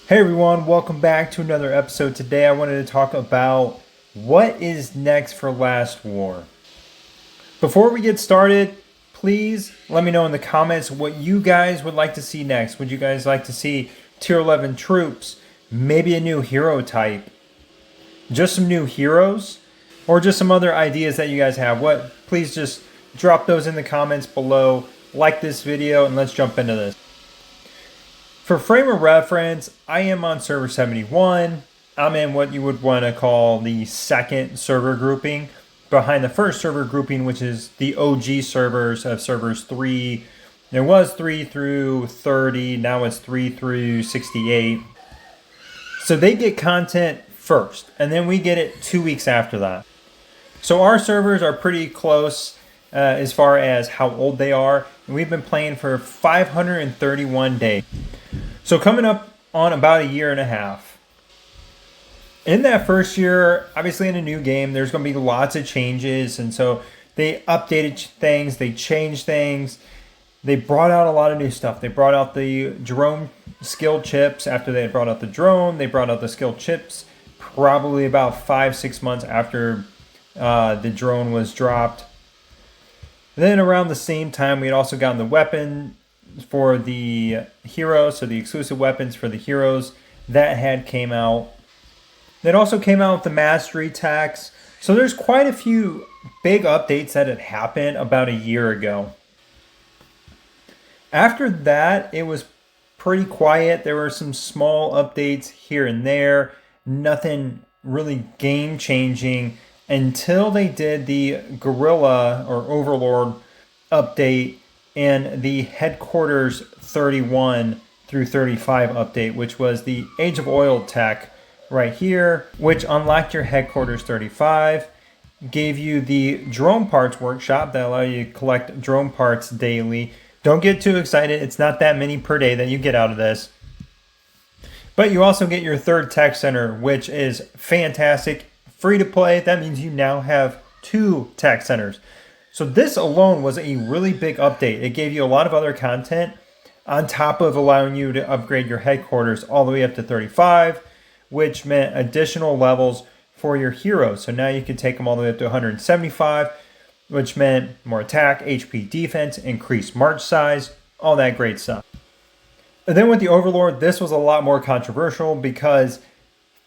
Hey everyone, welcome back to another episode. Today I wanted to talk about what is next for Last War. Before we get started, please let me know in the comments what you guys would like to see next. Would you guys like to see tier 11 troops, maybe a new hero type, just some new heroes, or just some other ideas that you guys have? Please just drop those in the comments below, like this video, and let's jump into this. For frame of reference, I am on server 71. I'm in what you would want to call the second server grouping, behind the first server grouping, which is the OG servers of servers 3. There was 3 through 30, now it's 3 through 68. So they get content first, and then we get it 2 weeks after that. So our servers are pretty close as far as how old they are. And we've been playing for 531 days. So coming up on about a year and a half. In that first year, obviously in a new game, there's going to be lots of changes. And so they updated things, they changed things. They brought out a lot of new stuff. They brought out the drone skill chips. After they had brought out the drone, they brought out the skill chips probably about 5-6 months after the drone was dropped. Then around the same time, we had also gotten the weapon for the heroes, so the exclusive weapons for the heroes that had came out. That also came out with the mastery tax. So there's quite a few big updates that had happened about a year ago. After that, it was pretty quiet. There were some small updates here and there, nothing really game changing until they did the Gorilla or Overlord update and the Headquarters 31 through 35 update, which was the Age of Oil tech right here, which unlocked your Headquarters 35, gave you the drone parts workshop that allow you to collect drone parts daily. Don't get too excited. It's not that many per day that you get out of this. But you also get your third tech center, which is fantastic. Free to play. That means you now have 2 tech centers. So this alone was a really big update. It gave you a lot of other content on top of allowing you to upgrade your headquarters all the way up to 35, which meant additional levels for your heroes. So now you can take them all the way up to 175, which meant more attack, HP, defense, increased march size, all that great stuff. And then with the Overlord, this was a lot more controversial because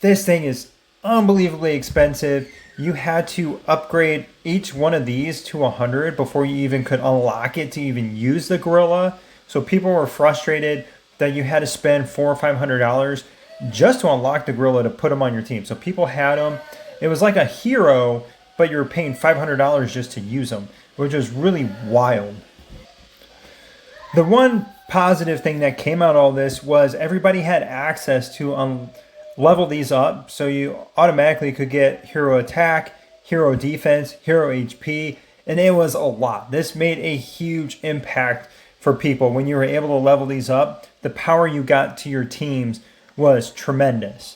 this thing is unbelievably expensive. You had to upgrade each one of these to 100 before you even could unlock it to even use the Gorilla. So people were frustrated that you had to spend $400 or $500 just to unlock the Gorilla to put them on your team. So people had them. It was like a hero, but you were paying $500 just to use them, which was really wild. The one positive thing that came out of all this was everybody had access to level these up, so you automatically could get hero attack, hero defense, hero HP, and it was a lot. This made a huge impact for people. When you were able to level these up, the power you got to your teams was tremendous.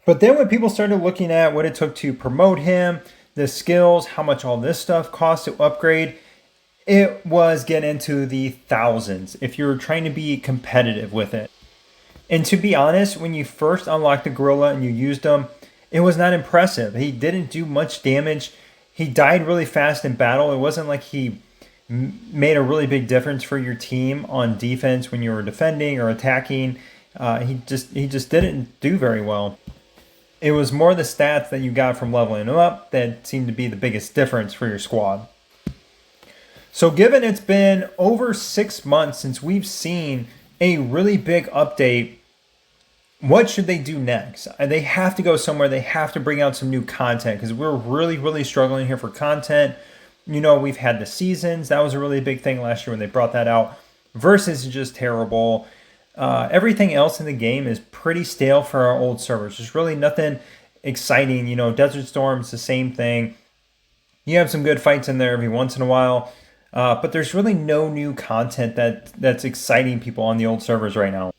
But then when people started looking at what it took to promote him, the skills, how much all this stuff costs to upgrade, it was getting into the thousands if you were trying to be competitive with it. And to be honest, when you first unlocked the Gorilla and you used him, it was not impressive. He didn't do much damage. He died really fast in battle. It wasn't like he made a really big difference for your team on defense when you were defending or attacking. He just didn't do very well. It was more the stats that you got from leveling him up that seemed to be the biggest difference for your squad. So given it's been over 6 months since we've seen a really big update, what should they do next? They have to go somewhere. They have to bring out some new content because we're really struggling here for content. You know, we've had the seasons. That was a really big thing last year when they brought that out. Versus is just terrible. Everything else in the game is pretty stale for our old servers. There's really nothing exciting. You know, Desert Storm's the same thing. You have some good fights in there every once in a while. But there's really no new content that's exciting people on the old servers right now.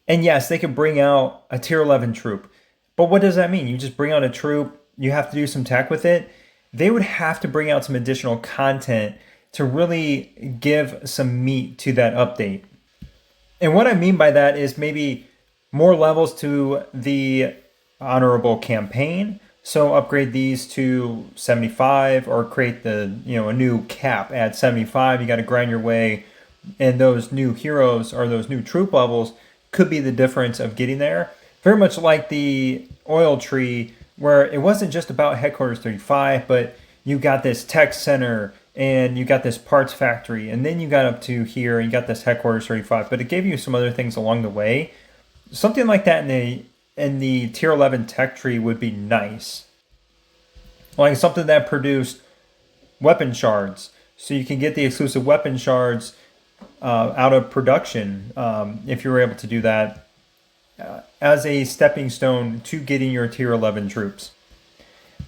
And yes, they could bring out a tier 11 troop. But what does that mean? You just bring out a troop, you have to do some tech with it. They would have to bring out some additional content to really give some meat to that update. And what I mean by that is maybe more levels to the honorable campaign. So upgrade these to 75 or create a new cap at 75. You got to grind your way, and those new heroes or those new troop levels could be the difference of getting there. Very much like the oil tree, where it wasn't just about headquarters 35, but you got this tech center and you got this parts factory, and then you got up to here and you got this headquarters 35. But it gave you some other things along the way. Something like that in the tier 11 tech tree would be nice. Like something that produced weapon shards, so you can get the exclusive weapon shards out of production, if you were able to do that, as a stepping stone to getting your tier 11 troops.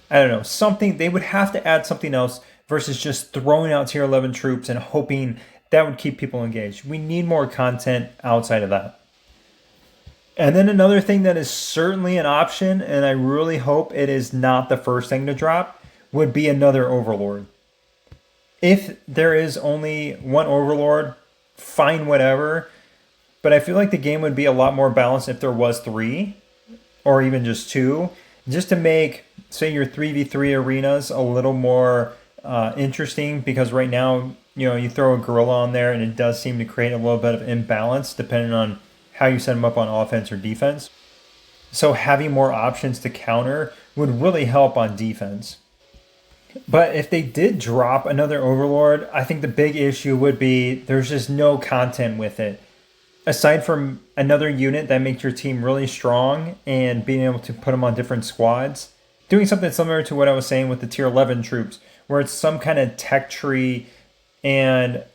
I don't know, something they would have to add something else versus just throwing out tier 11 troops and hoping that would keep people engaged. We need more content outside of that. And then another thing that is certainly an option, and I really hope it is not the first thing to drop, would be another Overlord. If there is only one Overlord, fine, whatever. But I feel like the game would be a lot more balanced if there was three, or even just two, just to make, say, your 3v3 arenas a little more interesting. Because right now, you throw a gorilla on there, and it does seem to create a little bit of imbalance depending on how you set them up on offense or defense. So having more options to counter would really help on defense. But if they did drop another Overlord, I think the big issue would be there's just no content with it. Aside from another unit that makes your team really strong and being able to put them on different squads, doing something similar to what I was saying with the tier 11 troops, where it's some kind of tech tree and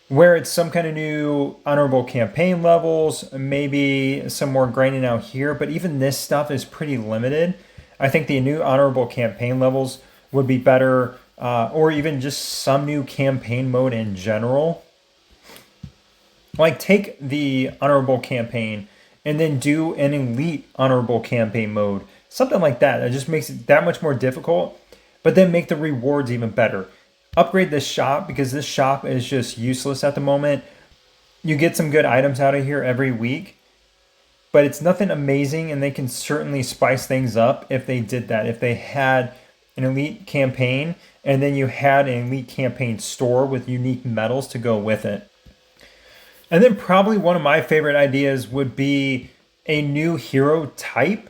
where it's some kind of new honorable campaign levels, maybe some more grinding out here, but even this stuff is pretty limited. I think the new honorable campaign levels would be better, or even just some new campaign mode in general. Like take the honorable campaign and then do an elite honorable campaign mode. Something like that. It just makes it that much more difficult, but then make the rewards even better. Upgrade this shop, because this shop is just useless at the moment. You get some good items out of here every week, but it's nothing amazing, and they can certainly spice things up if they did that. If they had an elite campaign and then you had an elite campaign store with unique medals to go with it. And then probably one of my favorite ideas would be a new hero type.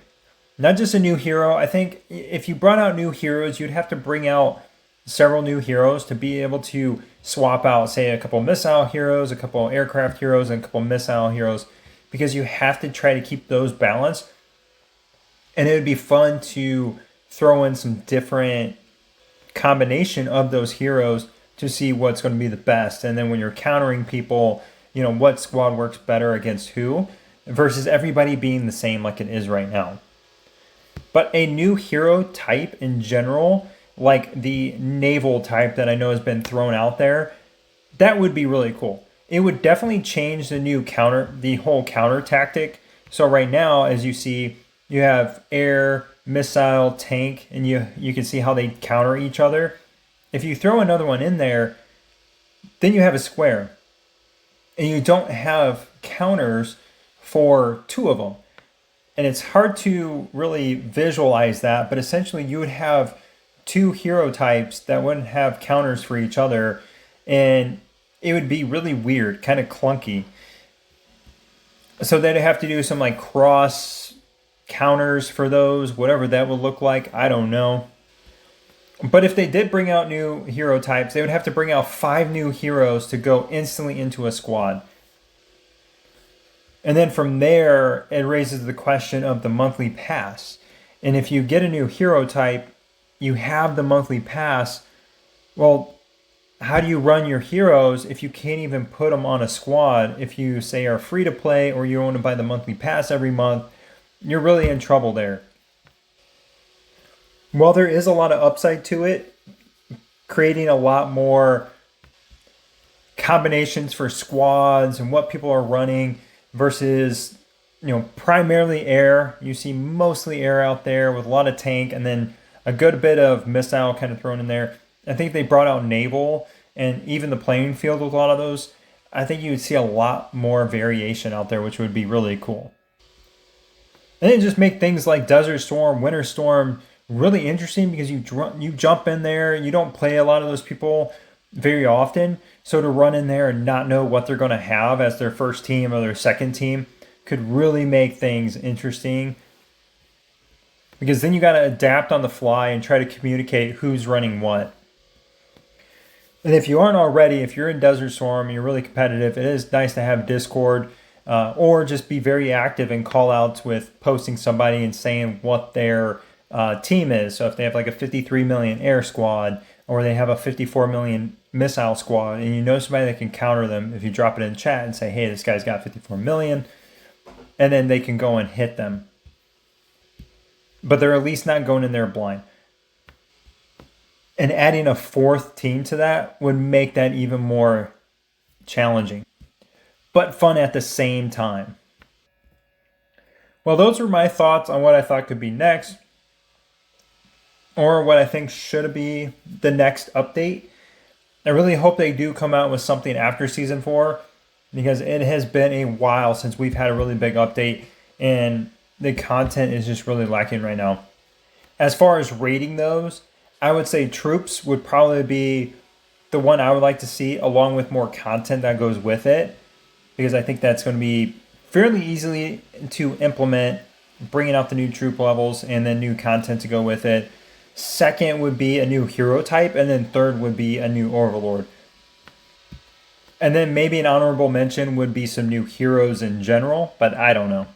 Not just a new hero. I think if you brought out new heroes, you'd have to bring out several new heroes to be able to swap out, say, a couple missile heroes, a couple aircraft heroes, and a couple missile heroes, because you have to try to keep those balanced. And it would be fun to throw in some different combination of those heroes to see what's going to be the best. And then when you're countering people, what squad works better against who, versus everybody being the same like it is right now. But a new hero type in general, like the naval type that I know has been thrown out there, that would be really cool. It would definitely change the whole counter tactic. So right now, as you see, you have air, missile, tank, and you can see how they counter each other. If you throw another one in there, then you have a square. And you don't have counters for two of them. And it's hard to really visualize that, but essentially you would have two hero types that wouldn't have counters for each other, and it would be really weird, kind of clunky. So they'd have to do some like cross counters for those, whatever that would look like. I don't know. But if they did bring out new hero types, they would have to bring out 5 new heroes to go instantly into a squad. And then from there, it raises the question of the monthly pass. And if you get a new hero type, you have the monthly pass. Well, how do you run your heroes if you can't even put them on a squad? If you say are free to play or you want to buy the monthly pass every month, you're really in trouble there. While there is a lot of upside to it, creating a lot more combinations for squads and what people are running versus, primarily air. You see mostly air out there with a lot of tank and then a good bit of missile kind of thrown in there. I think they brought out naval and even the playing field with a lot of those. I think you would see a lot more variation out there, which would be really cool. And then just make things like Desert Storm, Winter Storm really interesting because you jump in there, you don't play a lot of those people very often. So to run in there and not know what they're going to have as their first team or their second team could really make things interesting. Because then you got to adapt on the fly and try to communicate who's running what. And if you aren't already, if you're in Desert Storm and you're really competitive, it is nice to have Discord or just be very active in call outs with posting somebody and saying what their team is. So if they have like a 53 million air squad or they have a 54 million missile squad and you know somebody that can counter them, if you drop it in chat and say, hey, this guy's got 54 million, and then they can go and hit them. But they're at least not going in there blind. And adding a fourth team to that would make that even more challenging, but fun at the same time. Well, those were my thoughts on what I thought could be next, or what I think should be the next update. I really hope they do come out with something after Season 4, because it has been a while since we've had a really big update, and the content is just really lacking right now. As far as rating those, I would say Troops would probably be the one I would like to see, along with more content that goes with it, because I think that's going to be fairly easily to implement, bringing out the new troop levels and then new content to go with it. Second would be a new hero type, and then third would be a new Overlord. And then maybe an honorable mention would be some new heroes in general, but I don't know.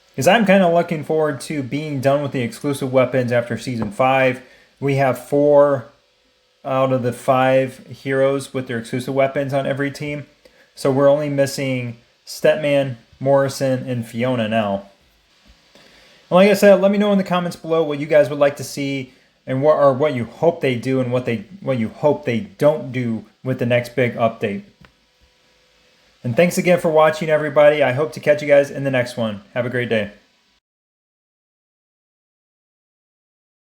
Because I'm kind of looking forward to being done with the exclusive weapons after Season 5. We have 4 out of the 5 heroes with their exclusive weapons on every team. So we're only missing Stepman, Morrison, and Fiona now. And like I said, let me know in the comments below what you guys would like to see and what you hope they do and what you hope they don't do with the next big update. And thanks again for watching, everybody. I hope to catch you guys in the next one. Have a great day.